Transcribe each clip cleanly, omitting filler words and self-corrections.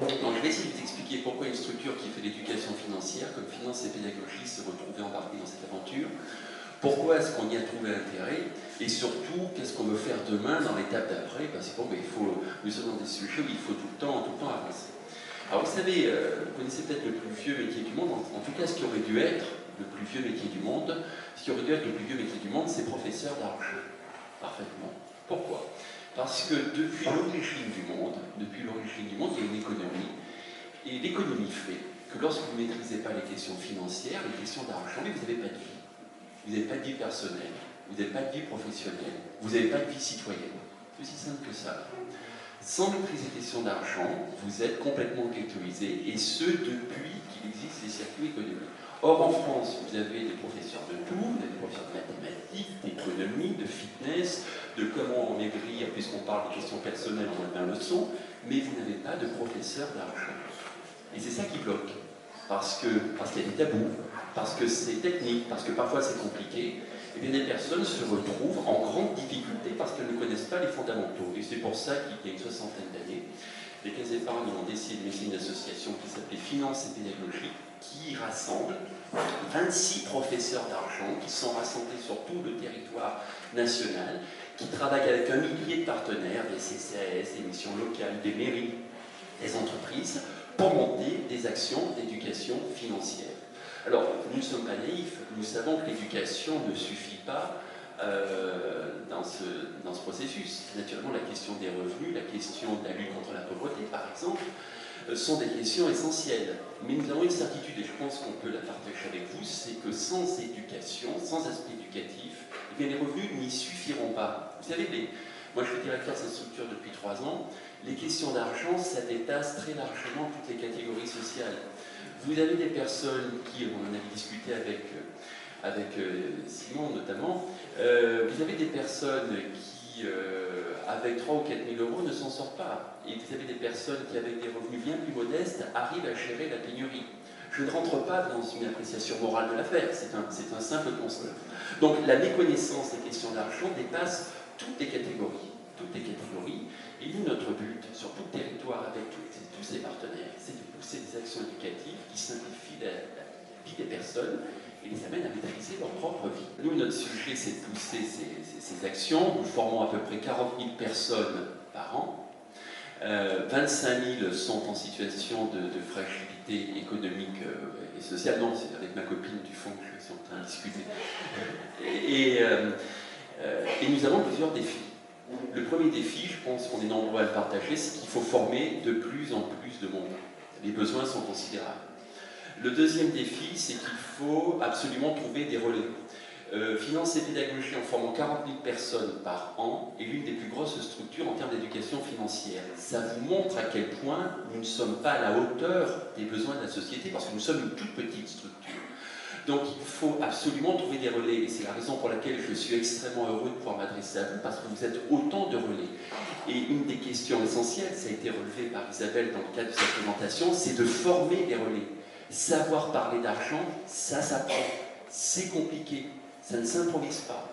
Donc je vais essayer de vous expliquer pourquoi une structure qui fait l'éducation financière, comme Finance et Pédagogie, s'est retrouvée embarquée dans cette aventure. Pourquoi est-ce qu'on y a trouvé intérêt? Et surtout, qu'est-ce qu'on veut faire demain dans l'étape d'après? C'est bon, mais nous sommes dans des sujets où il faut tout le temps avancer. Alors vous savez, vous connaissez peut-être le plus vieux métier du monde, en tout cas ce qui aurait dû être le plus vieux métier du monde, c'est professeur d'argent. Parfaitement. Pourquoi? Parce que depuis l'origine du monde, il y a une économie, et l'économie fait que lorsque vous ne maîtrisez pas les questions financières, les questions d'argent, vous n'avez pas de vie. Vous n'avez pas de vie personnelle, vous n'avez pas de vie professionnelle, vous n'avez pas de vie citoyenne. C'est aussi simple que ça. Sans maîtriser les questions d'argent, vous êtes complètement ghettoisé, et ce depuis qu'il existe les circuits économiques. Or, en France, vous avez des professeurs de tout, vous avez des professeurs de mathématiques, d'économie, de fitness, de comment maigrir, puisqu'on parle des questions personnelles en donne une leçon, mais vous n'avez pas de professeur d'argent. Et c'est ça qui bloque, parce qu'il y a des tabous, parce que c'est technique, parce que parfois c'est compliqué, et bien des personnes se retrouvent en grande difficulté parce qu'elles ne connaissent pas les fondamentaux. Et c'est pour ça qu'il y a une soixantaine d'années, les Caisses d'épargne ont décidé de mettre une association qui s'appelait Finance et Pédagogie, qui rassemble 26 professeurs d'argent qui sont rassemblés sur tout le territoire national, qui travaillent avec 1 millier de partenaires, des CCAS, des missions locales, des mairies, des entreprises, pour monter des actions d'éducation financière. Alors, nous ne sommes pas naïfs, nous savons que l'éducation ne suffit pas dans ce processus. Naturellement, la question des revenus, la question de la lutte contre la pauvreté, par exemple, sont des questions essentielles. Mais nous avons une certitude, et je pense qu'on peut la partager avec vous, c'est que sans éducation, sans aspect éducatif, eh bien, les revenus n'y suffiront pas. Vous savez, moi je suis directeur de cette structure depuis 3 ans, les questions d'argent, ça dépasse très largement toutes les catégories sociales. Vous avez des personnes qui, on en a discuté avec Simon notamment, vous avez des personnes qui, avec 3 ou 4 000 euros, ne s'en sortent pas. Et vous avez des personnes qui, avec des revenus bien plus modestes, arrivent à gérer la pénurie. Je ne rentre pas dans une appréciation morale de l'affaire, c'est un simple constat. Donc la méconnaissance des questions d'argent dépasse toutes les catégories. Et nous, notre but, sur tout le territoire, avec tous ces partenaires, c'est de pousser des actions éducatives qui simplifient la vie des personnes et les amènent à maîtriser leur propre vie. Nous, notre sujet, c'est de pousser ces actions. Nous formons à peu près 40 000 personnes par an. 25 000 sont en situation de fragilité économique et sociale. Non, c'est avec ma copine du fond que je suis en train de discuter. Et nous avons plusieurs défis. Le premier défi, je pense qu'on est nombreux à le partager, c'est qu'il faut former de plus en plus de monde. Les besoins sont considérables. Le deuxième défi, c'est qu'il faut absolument trouver des relais. Finance et Pédagogie, en formant 40 000 personnes par an, est l'une des plus grosses structures en termes d'éducation financière. Ça vous montre à quel point nous ne sommes pas à la hauteur des besoins de la société, parce que nous sommes une toute petite structure. Donc il faut absolument trouver des relais, et c'est la raison pour laquelle je suis extrêmement heureux de pouvoir m'adresser à vous, parce que vous êtes autant de relais. Et une des questions essentielles, ça a été relevé par Isabelle dans le cadre de sa présentation, c'est de former des relais. Savoir parler d'argent, ça s'apprend, c'est compliqué, ça ne s'improvise pas.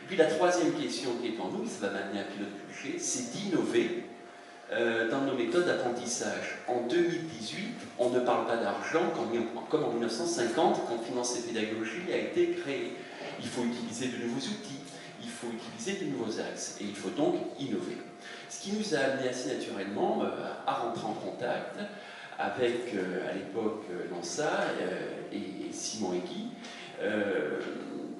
Et puis la troisième question qui est en nous, et ça va m'amener à pilote budget, c'est d'innover dans nos méthodes d'apprentissage. En 2018, on ne parle pas d'argent comme en 1950, quand Finance et Pédagogie a été créée. Il faut utiliser de nouveaux outils, il faut utiliser de nouveaux axes, et il faut donc innover. Ce qui nous a amené assez naturellement à rentrer en contact avec, à l'époque, Lança et Simon et Guy,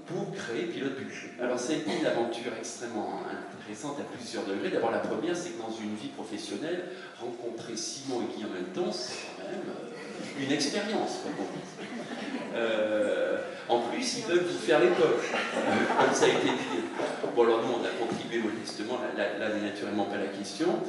pour créer Pilote Budget. Alors ça a été une aventure extrêmement intéressante à plusieurs degrés. D'abord la première, c'est que dans une vie professionnelle, rencontrer Simon et Guy en même temps, c'est quand même une expérience. En plus, ils peuvent vous faire les poches, comme ça a été dit. Bon alors nous, on a contribué modestement, là n'est naturellement pas la question.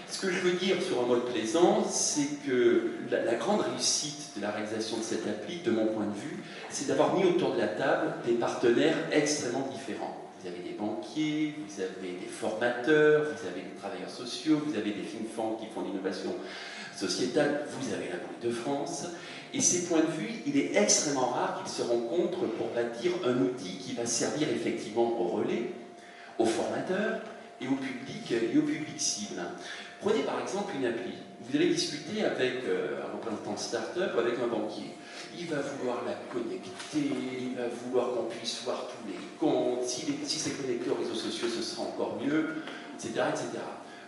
Ce que je veux dire sur un mode plaisant, c'est que la grande réussite de la réalisation de cette appli, de mon point de vue, c'est d'avoir mis autour de la table des partenaires extrêmement différents. Vous avez des banquiers, vous avez des formateurs, vous avez des travailleurs sociaux, vous avez des think tanks qui font l'innovation sociétale, vous avez la Banque de France. Et ces points de vue, il est extrêmement rare qu'ils se rencontrent pour bâtir un outil qui va servir effectivement au relais, aux formateurs, et au public cible. Prenez par exemple une appli. Vous allez discuter avec un représentant de start-up ou avec un banquier. Il va vouloir la connecter, il va vouloir qu'on puisse voir tous les comptes, si c'est connecté aux réseaux sociaux, ce sera encore mieux, etc. etc.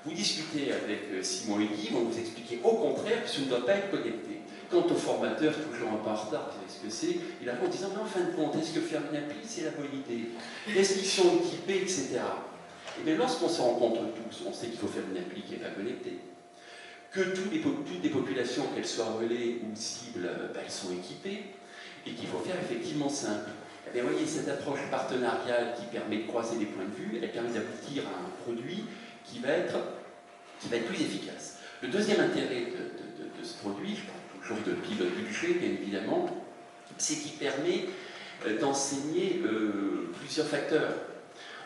Vous discutez avec Simon et Guy, vont vous expliquer au contraire que ce ne doit pas être connecté. Quant au formateur, toujours un peu en retard, vous savez ce que c'est, il arrive en disant, mais en fin de compte, est-ce que faire une appli, c'est la bonne idée? Est-ce qu'ils sont équipés, etc. Et bien lorsqu'on se rencontre tous, on sait qu'il faut faire une appli qui n'est pas connectée. Que toutes les populations, qu'elles soient relais ou cibles, elles sont équipées, et qu'il faut faire effectivement simple. Et bien, vous voyez, cette approche partenariale qui permet de croiser les points de vue, elle permet d'aboutir à un produit qui va être plus efficace. Le deuxième intérêt de ce produit, je parle toujours de pilote budget, bien évidemment, c'est qu'il permet d'enseigner plusieurs facteurs.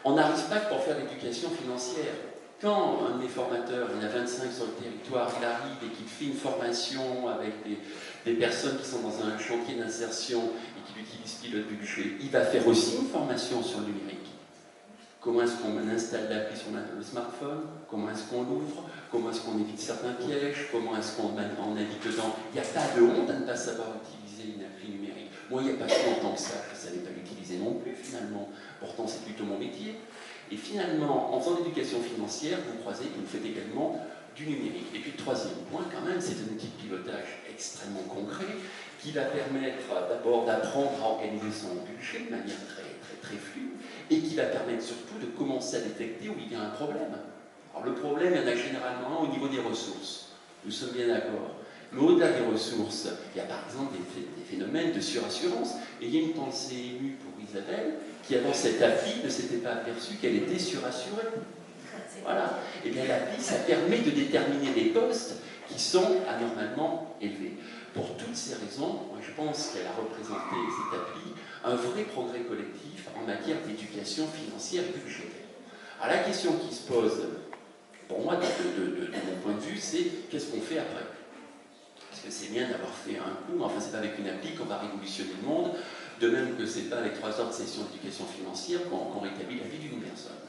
On n'arrive pas que pour faire l'éducation financière. Quand un de mes formateurs, il y en a 25 sur le territoire, il arrive et qu'il fait une formation avec des personnes qui sont dans un chantier d'insertion et qui utilisent pilote budget, il va faire aussi une formation sur le numérique. Comment est-ce qu'on installe l'appli sur le smartphone? Comment est-ce qu'on l'ouvre? Comment est-ce qu'on évite certains pièges? Comment est-ce qu'on navigue dedans? Il n'y a pas de honte à ne pas savoir utiliser une appli numérique. Moi, il n'y a pas si longtemps que ça, je ne savais pas l'utiliser non plus, finalement. Pourtant, c'est plutôt mon métier. Et finalement, en faisant l'éducation financière, vous croisez que vous faites également du numérique. Et puis, le troisième point, quand même, c'est un outil de pilotage extrêmement concret qui va permettre d'abord d'apprendre à organiser son budget de manière très fluide, et qui va permettre surtout de commencer à détecter où il y a un problème. Alors le problème, il y en a généralement au niveau des ressources. Nous sommes bien d'accord. Mais au-delà des ressources, il y a par exemple des phénomènes de surassurance. Et il y a une pensée émue pour Isabelle, qui avant cette appli ne s'était pas aperçue qu'elle était surassurée. Voilà. Et bien l'appli, ça permet de déterminer des postes qui sont anormalement élevés. Pour toutes ces raisons, moi, je pense qu'elle a représenté, cette appli, un vrai progrès collectif en matière d'éducation financière et budgétaire. Alors la question qui se pose, pour moi, de mon point de vue, c'est qu'est-ce qu'on fait après? Parce que c'est bien d'avoir fait un coup, mais enfin, c'est pas avec une appli qu'on va révolutionner le monde, de même que c'est pas avec 3 heures de session d'éducation financière qu'on rétablit la vie d'une personne.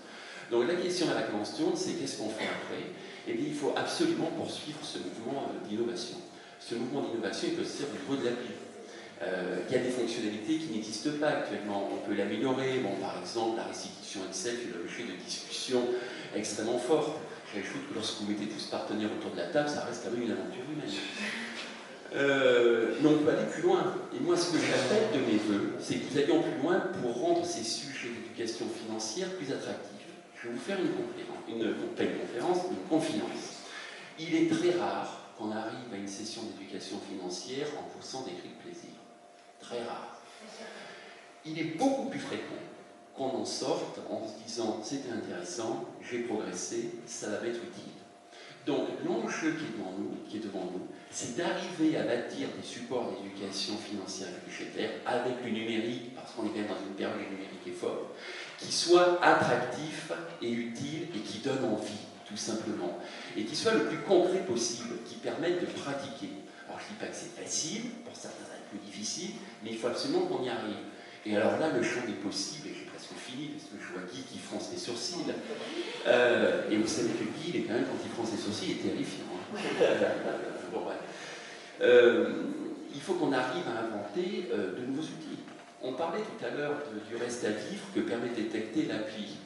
Donc la question à laquelle on se tourne, c'est qu'est-ce qu'on fait après? Eh bien, il faut absolument poursuivre ce mouvement d'innovation. Ce mouvement d'innovation, il peut se faire au niveau de l'appli. Il y a des fonctionnalités qui n'existent pas actuellement. On peut l'améliorer. Bon, par exemple, la restitution Excel fait l'objet de discussions extrêmement fortes. J'ajoute que lorsque vous mettez tous partenaires autour de la table, ça reste quand même une aventure humaine. Mais on peut aller plus loin. Et moi, ce que j'appelle de mes voeux, c'est que nous allions plus loin pour rendre ces sujets d'éducation financière plus attractifs. Je vais vous faire une confidence. Il est très rare qu'on arrive à une session d'éducation financière en poussant des cris de plaisir. Très rare. Il est beaucoup plus fréquent qu'on en sorte en se disant « c'était intéressant, j'ai progressé, ça va m'être utile ». Donc l'enjeu qui est devant nous, c'est d'arriver à bâtir des supports d'éducation financière et budgétaire avec le numérique, parce qu'on est quand même dans une période où le numérique est fort, qui soient attractifs et utiles et qui donnent envie, tout simplement, et qui soient le plus concret possible, qui permettent de pratiquer. Alors je ne dis pas que c'est facile, pour certains ça va être plus difficile, mais il faut absolument qu'on y arrive. Et alors là, le champ des possibles, et j'ai presque fini, parce que je vois Guy qui fronce les sourcils, et vous savez que Guy, il est quand même, quand il fronce les sourcils, il est terrifiant. Bon, ouais. Il faut qu'on arrive à inventer de nouveaux outils. On parlait tout à l'heure du reste à vivre que permet de détecter l'appli.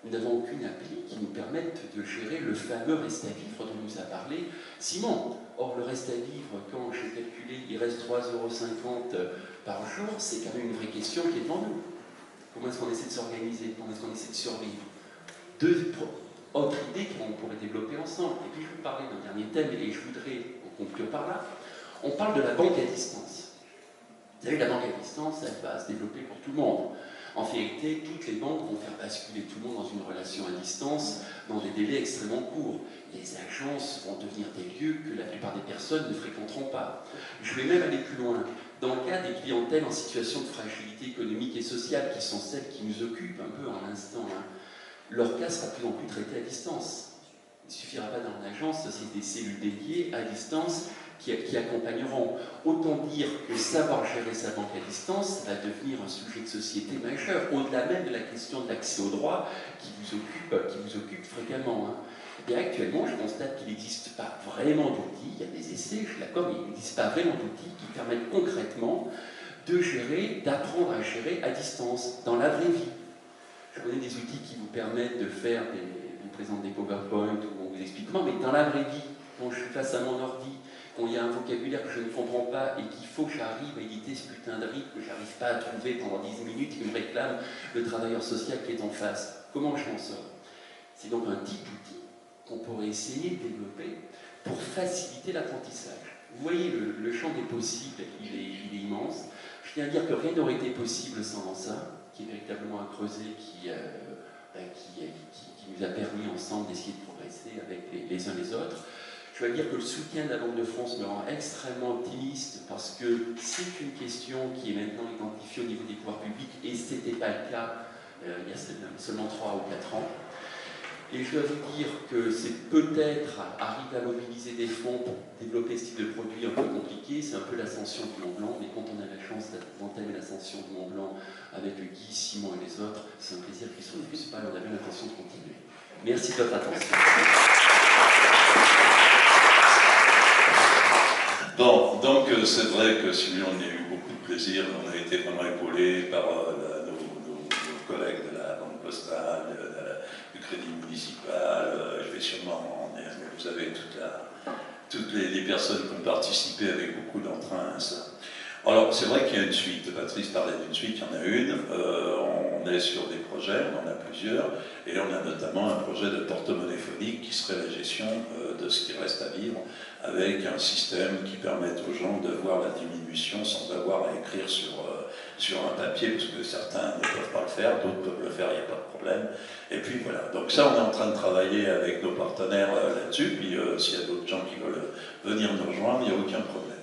Nous n'avons aucune appli qui nous permette de gérer le fameux reste à vivre dont nous a parlé Simon. Or, le reste à vivre, quand j'ai calculé, il reste 3,50 € par jour, c'est quand même une vraie question qui est devant nous. Comment est-ce qu'on essaie de s'organiser? Comment est-ce qu'on essaie de survivre? Deux autres idées qu'on pourrait développer ensemble. Et puis, je vais vous parler d'un dernier thème, et je voudrais conclure par là. On parle de la banque à distance. Vous savez, la banque à distance, elle va se développer pour tout le monde. En vérité, toutes les banques vont faire basculer tout le monde dans une relation à distance dans des délais extrêmement courts. Les agences vont devenir des lieux que la plupart des personnes ne fréquenteront pas. Je vais même aller plus loin. Dans le cas des clientèles en situation de fragilité économique et sociale, qui sont celles qui nous occupent un peu en l'instant, leur cas sera de plus en plus traité à distance. Il ne suffira pas dans l'agence, c'est des cellules dédiées à distance qui accompagneront. Autant dire que savoir gérer sa banque à distance va devenir un sujet de société majeur, au-delà même de la question de l'accès aux droits qui vous occupe fréquemment. Et actuellement, je constate qu'il n'existe pas vraiment d'outils, il y a des essais, je suis d'accord, mais il n'existe pas vraiment d'outils qui permettent concrètement de gérer, d'apprendre à gérer à distance, dans la vraie vie. Je connais des outils qui vous permettent de faire vous présente des PowerPoint où on vous explique comment, mais dans la vraie vie, quand je suis face à mon ordi, quand il y a un vocabulaire que je ne comprends pas et qu'il faut que j'arrive à éditer ce putain de rythme que je n'arrive pas à trouver pendant 10 minutes, qui me réclame le travailleur social qui est en face. Comment je m'en sors? C'est donc un type d'outil qu'on pourrait essayer de développer pour faciliter l'apprentissage. Vous voyez, le champ des possibles, il est immense. Je tiens à dire que rien n'aurait été possible sans ça, qui est véritablement un creuset qui nous a permis ensemble d'essayer de progresser avec les uns les autres. Je dois dire que le soutien de la Banque de France me rend extrêmement optimiste parce que c'est une question qui est maintenant identifiée au niveau des pouvoirs publics et ce n'était pas le cas il y a seulement 3 ou 4 ans. Et je dois vous dire que c'est peut-être arriver à mobiliser des fonds pour développer ce type de produit un peu compliqué, c'est un peu l'ascension du Mont Blanc, mais quand on a la chance d'entamer l'ascension du Mont Blanc avec Guy, Simon et les autres, c'est un plaisir qui ne se refuse pas, on a bien l'intention de continuer. Merci de votre attention. Bon, donc c'est vrai que Simon, on a eu beaucoup de plaisir, on a été vraiment épaulés par nos collègues de la Banque Postale, du Crédit Municipal, je vais sûrement en dire, mais vous avez toutes les personnes qui ont participé avec beaucoup d'entrain à ça. Alors, c'est vrai qu'il y a une suite, Patrice parlait d'une suite, il y en a une, on est sur des projets, on en a plusieurs, et on a notamment un projet de porte-monnaie phonique qui serait la gestion de ce qui reste à vivre, avec un système qui permette aux gens de voir la diminution sans avoir à écrire sur un papier, parce que certains ne peuvent pas le faire, d'autres peuvent le faire, il n'y a pas de problème. Et puis voilà, donc ça on est en train de travailler avec nos partenaires là-dessus, puis s'il y a d'autres gens qui veulent venir nous rejoindre, il n'y a aucun problème.